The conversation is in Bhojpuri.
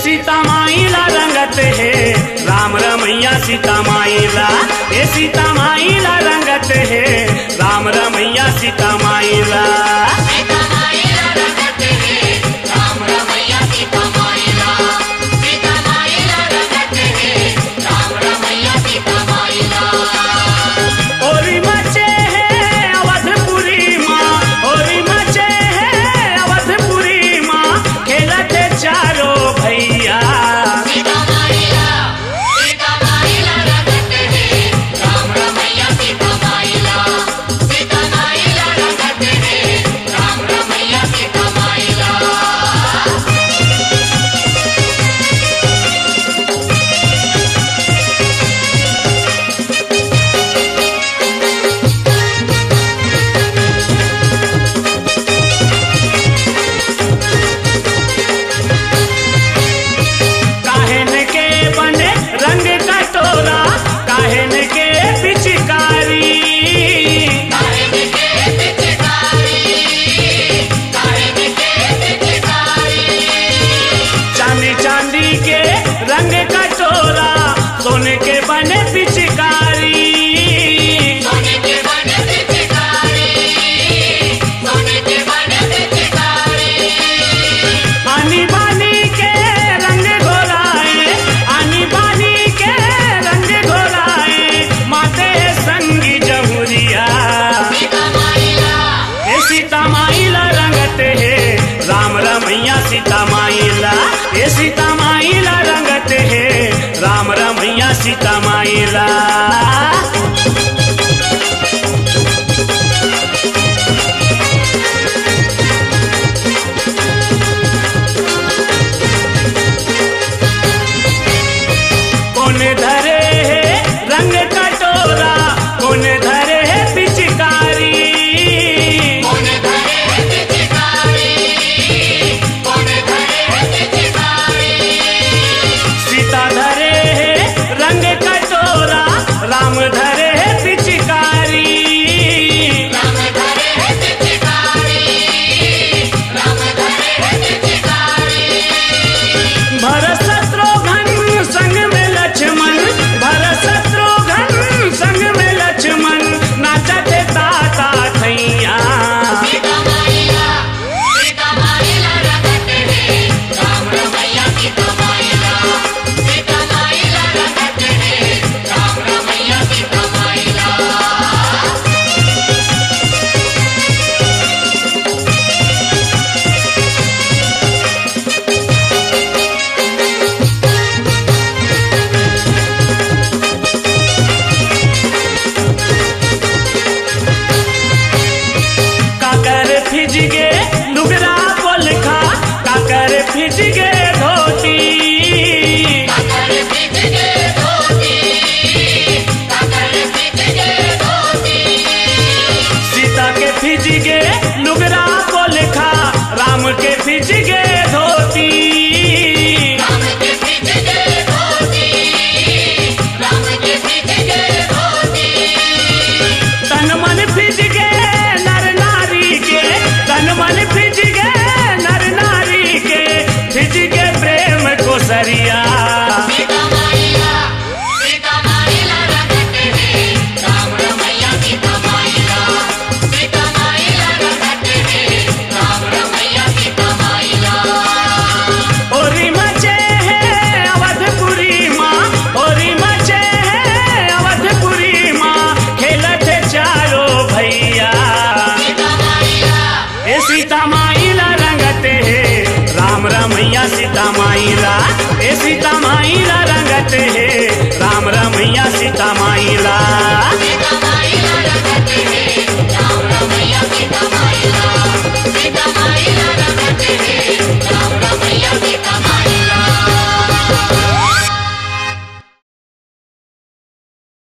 सीता माईला रंगत है राम रमैया सीता माईला, ए सीता माईला रंगत है राम रमैया सीता माईला। रंग कटोरा सोने के बने पिचकारी, सोने के बने पिचकारी, सोने के बने पिचकारी। आनी बानी के रंग घोराए, आनी बानी के रंग घोराए, माते संगी जमुरिया सीता माईला, ए सीता माईला रंगत है राम रमैया सीता माईला, ए सीता माईला रंगत है राम रमैया सीता माईला। कौन धरे है रंग कटोरा, कौन धरे है पिचकारी, राम धरे है पिचकारी, राम धरे है पिचकारी, राम धरे है पिचकारी। भरत शत्रुघ्न संग में लक्ष्मण, भरत शत्रुघ्न संग में लक्ष्मण, नाचते ताता थैया सीता माईला, सीता माईला रंगत है राम रमैया सीता माईला, सीता माईला रंगत है राम रमैया सीता माईला। काकर फिज गे लुगरा पोलखा, काकर फिज गे धोती, काकर फिज गे धोती, काकर फिज गे धोती। सीता के फिज गे लुगरा पोलखा, राम के फिज गे धोती, राम के फिज गे धोती, राम के फिज गे धोती। तन मन फिज गे नर नारी के, तन मन फिज गे नर नारी के, फिज गे प्रेम को सरिया सीता माईला, सीता माईला रंगत है राम रमैया सीता माईला, सीता माईला रंगत है राम रमैया सीता माईला। ओरी मचे है अवधपुरी माँ, ओरी मचे है अवधपुरी माँ, खेलत चारों भैया सीता माईला, ए सीता माईला रंगत है राम रमैया सीता माईला, ए सीता माईला रंगत है